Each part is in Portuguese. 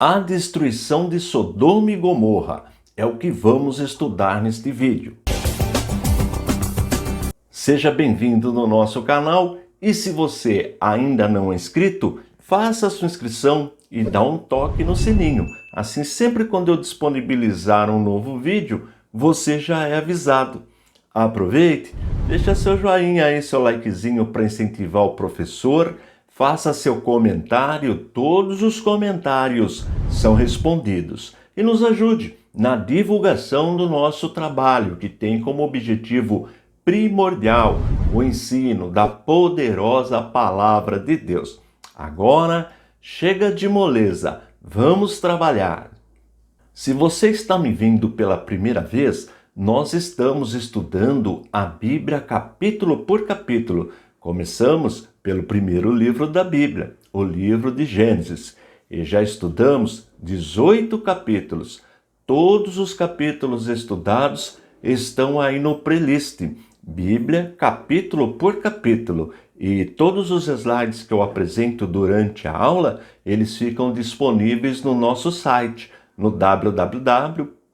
A destruição de Sodoma e Gomorra é o que vamos estudar neste vídeo. Seja bem-vindo no nosso canal e se você ainda não é inscrito, faça a sua inscrição e dá um toque no sininho. Assim, sempre quando eu disponibilizar um novo vídeo, você já é avisado. Aproveite, deixa seu joinha aí, seu likezinho para incentivar o professor. Faça seu comentário, todos os comentários são respondidos. E nos ajude na divulgação do nosso trabalho, que tem como objetivo primordial o ensino da poderosa Palavra de Deus. Agora, chega de moleza, vamos trabalhar. Se você está me vendo pela primeira vez, nós estamos estudando a Bíblia capítulo por capítulo. Começamos pelo primeiro livro da Bíblia, o livro de Gênesis, e já estudamos 18 capítulos. Todos os capítulos estudados estão aí no playlist, Bíblia capítulo por capítulo, e todos os slides que eu apresento durante a aula, eles ficam disponíveis no nosso site, no www.icp.com.br.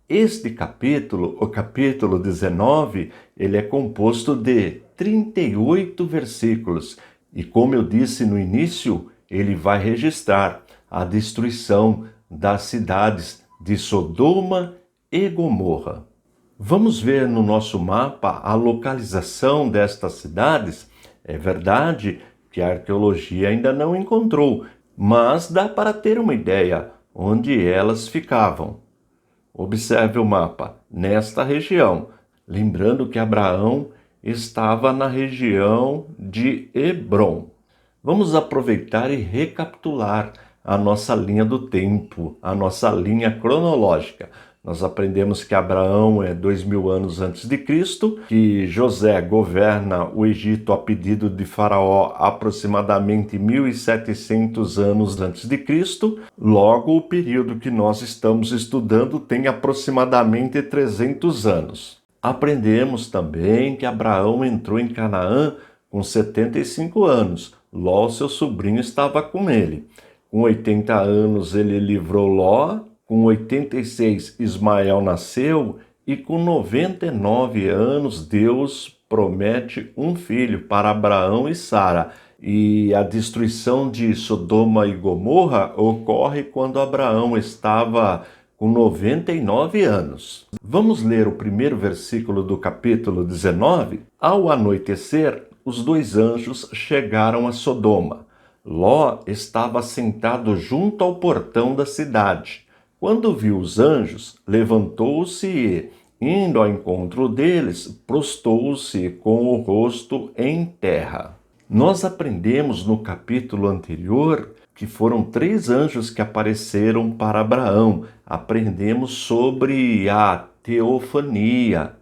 Este capítulo, o capítulo 19, ele é composto de 38 versículos. E como eu disse no início, ele vai registrar a destruição das cidades de Sodoma e Gomorra. Vamos ver no nosso mapa a localização destas cidades. É verdade que a arqueologia ainda não encontrou, mas dá para ter uma ideia onde elas ficavam. Observe o mapa nesta região, lembrando que Abraão estava na região de Hebrom. Vamos aproveitar e recapitular a nossa linha do tempo, a nossa linha cronológica. Nós aprendemos que Abraão é 2000 anos antes de Cristo, que José governa o Egito a pedido de Faraó aproximadamente 1700 anos antes de Cristo. Logo, o período que nós estamos estudando tem aproximadamente 300 anos. Aprendemos também que Abraão entrou em Canaã com 75 anos. Ló, seu sobrinho, estava com ele. Com 80 anos ele livrou Ló. Com 86, Ismael nasceu e com 99 anos, Deus promete um filho para Abraão e Sara. E a destruição de Sodoma e Gomorra ocorre quando Abraão estava com 99 anos. Vamos ler o primeiro versículo do capítulo 19? Ao anoitecer, os dois anjos chegaram a Sodoma. Ló estava sentado junto ao portão da cidade. Quando viu os anjos, levantou-se e, indo ao encontro deles, prostou-se com o rosto em terra. Nós aprendemos no capítulo anterior que foram 3 anjos que apareceram para Abraão. Aprendemos sobre a teofania,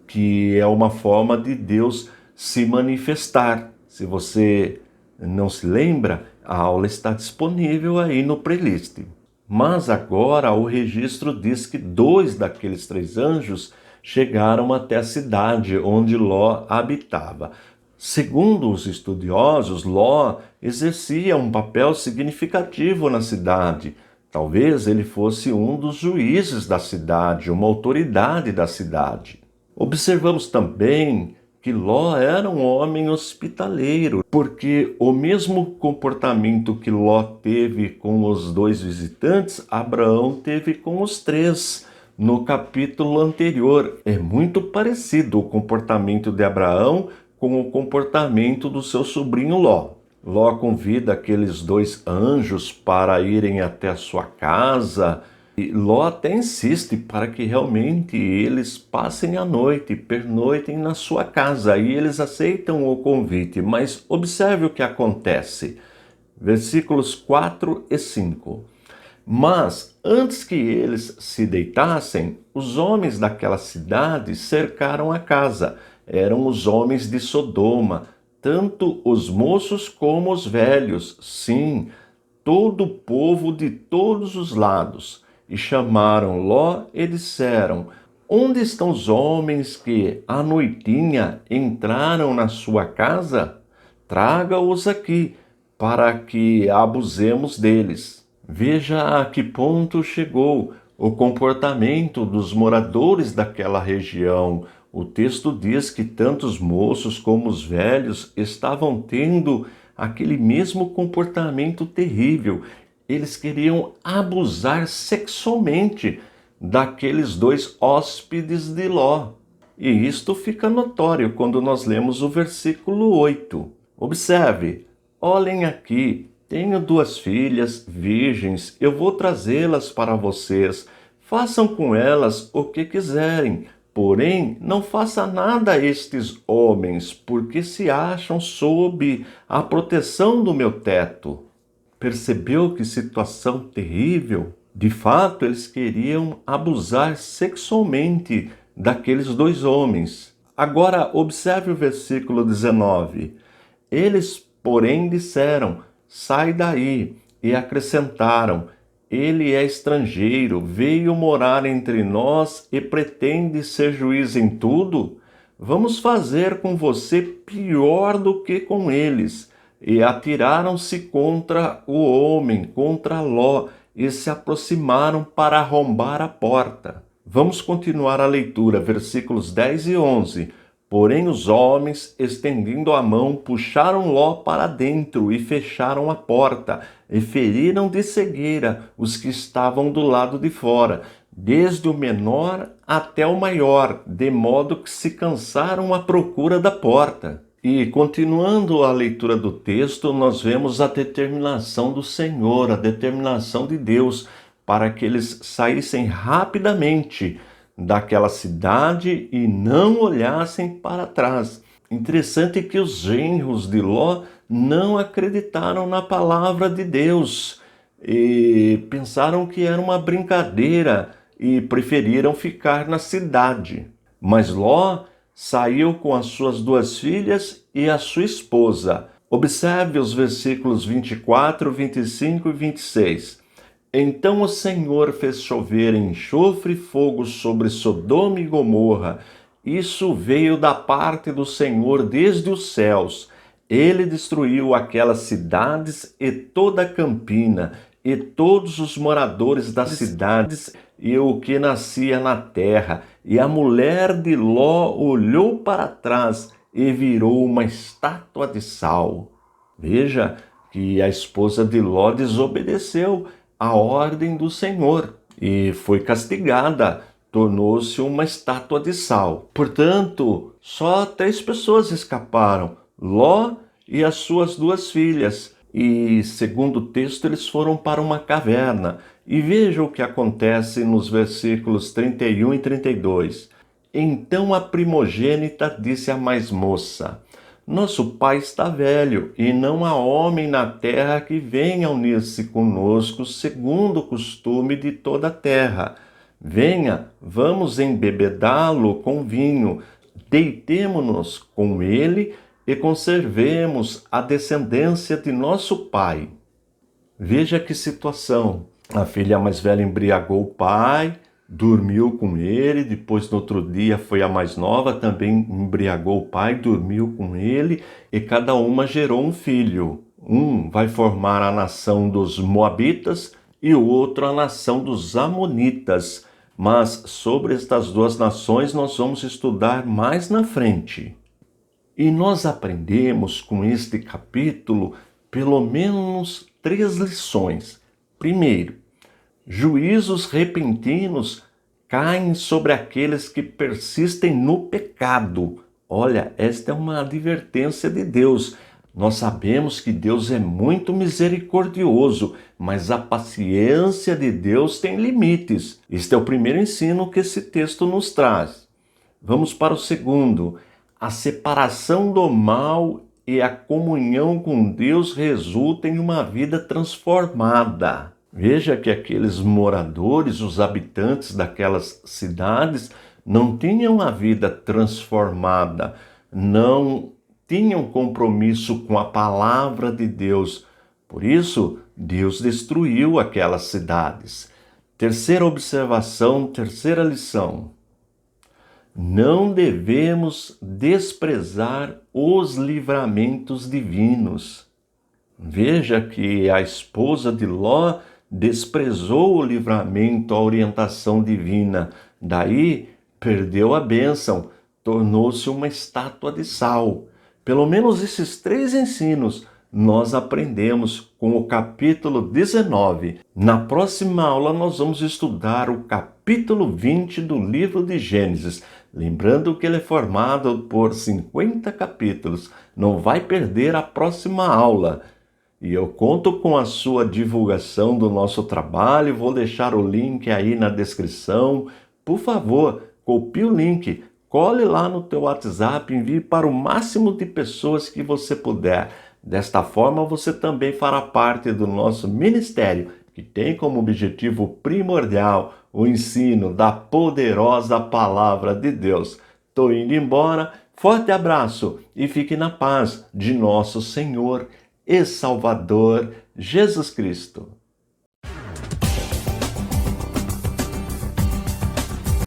que é uma forma de Deus se manifestar. Se você não se lembra, a aula está disponível aí no playlist. Mas agora o registro diz que 2 daqueles 3 anjos chegaram até a cidade onde Ló habitava. Segundo os estudiosos, Ló exercia um papel significativo na cidade. Talvez ele fosse um dos juízes da cidade, uma autoridade da cidade. Observamos também que Ló era um homem hospitaleiro, porque o mesmo comportamento que Ló teve com os 2 visitantes, Abraão teve com os 3 no capítulo anterior. É muito parecido o comportamento de Abraão com o comportamento do seu sobrinho Ló. Ló convida aqueles 2 anjos para irem até a sua casa. E Ló até insiste para que realmente eles passem a noite, pernoitem na sua casa. E eles aceitam o convite, mas observe o que acontece. Versículos 4 e 5. Mas, antes que eles se deitassem, os homens daquela cidade cercaram a casa. Eram os homens de Sodoma, tanto os moços como os velhos, sim, todo o povo de todos os lados. E chamaram Ló e disseram: onde estão os homens que, à noitinha, entraram na sua casa? Traga-os aqui, para que abusemos deles. Veja a que ponto chegou o comportamento dos moradores daquela região. O texto diz que tanto os moços como os velhos estavam tendo aquele mesmo comportamento terrível. Eles queriam abusar sexualmente daqueles dois hóspedes de Ló. E isto fica notório quando nós lemos o versículo 8. Observe, olhem aqui, tenho 2 filhas virgens, eu vou trazê-las para vocês. Façam com elas o que quiserem, porém não faça nada a estes homens, porque se acham sob a proteção do meu teto. Percebeu que situação terrível? De fato, eles queriam abusar sexualmente daqueles 2 homens. Agora, observe o versículo 19. Eles, porém, disseram: sai daí, e acrescentaram: ele é estrangeiro, veio morar entre nós e pretende ser juiz em tudo? Vamos fazer com você pior do que com eles. E atiraram-se contra o homem, contra Ló, e se aproximaram para arrombar a porta. Vamos continuar a leitura, versículos 10 e 11. Porém os homens, estendendo a mão, puxaram Ló para dentro e fecharam a porta, e feriram de cegueira os que estavam do lado de fora, desde o menor até o maior, de modo que se cansaram à procura da porta. E continuando a leitura do texto, nós vemos a determinação do Senhor, a determinação de Deus, para que eles saíssem rapidamente daquela cidade e não olhassem para trás. Interessante que os genros de Ló não acreditaram na palavra de Deus e pensaram que era uma brincadeira e preferiram ficar na cidade. Mas Ló saiu com as suas 2 filhas e a sua esposa. Observe os versículos 24, 25 e 26. Então o Senhor fez chover enxofre e fogo sobre Sodoma e Gomorra. Isso veio da parte do Senhor desde os céus. Ele destruiu aquelas cidades e toda a campina, e todos os moradores das cidades, e o que nascia na terra. E a mulher de Ló olhou para trás e virou uma estátua de sal. Veja que a esposa de Ló desobedeceu a ordem do Senhor e foi castigada, tornou-se uma estátua de sal. Portanto, só 3 pessoas escaparam: Ló e as suas 2 filhas. E, segundo o texto, eles foram para uma caverna. E veja o que acontece nos versículos 31 e 32. Então a primogênita disse à mais moça: nosso pai está velho, e não há homem na terra que venha unir-se conosco segundo o costume de toda a terra. Venha, vamos embebedá-lo com vinho, deitemo-nos com ele e conservemos a descendência de nosso pai. Veja que situação. A filha mais velha embriagou o pai, dormiu com ele, depois no outro dia foi a mais nova, também embriagou o pai, dormiu com ele, e cada uma gerou um filho. Um vai formar a nação dos Moabitas e o outro a nação dos Amonitas. Mas sobre estas 2 nações nós vamos estudar mais na frente. E nós aprendemos com este capítulo pelo menos 3 lições. Primeiro, juízos repentinos caem sobre aqueles que persistem no pecado. Olha, esta é uma advertência de Deus. Nós sabemos que Deus é muito misericordioso, mas a paciência de Deus tem limites. Este é o primeiro ensino que esse texto nos traz. Vamos para o segundo. A separação do mal e a comunhão com Deus resultam em uma vida transformada. Veja que aqueles moradores, os habitantes daquelas cidades, não tinham a vida transformada, não tinham compromisso com a palavra de Deus. Por isso, Deus destruiu aquelas cidades. Terceira observação, terceira lição. Não devemos desprezar os livramentos divinos. Veja que a esposa de Ló desprezou o livramento, a orientação divina. Daí perdeu a bênção, tornou-se uma estátua de sal. Pelo menos esses 3 ensinos nós aprendemos com o capítulo 19. Na próxima aula nós vamos estudar o capítulo 20 do livro de Gênesis. Lembrando que ele é formado por 50 capítulos. Não vai perder a próxima aula. E eu conto com a sua divulgação do nosso trabalho, vou deixar o link aí na descrição. Por favor, copie o link, cole lá no teu WhatsApp, envie para o máximo de pessoas que você puder. Desta forma, você também fará parte do nosso ministério, que tem como objetivo primordial o ensino da poderosa palavra de Deus. Estou indo embora, forte abraço e fique na paz de nosso Senhor e Salvador Jesus Cristo.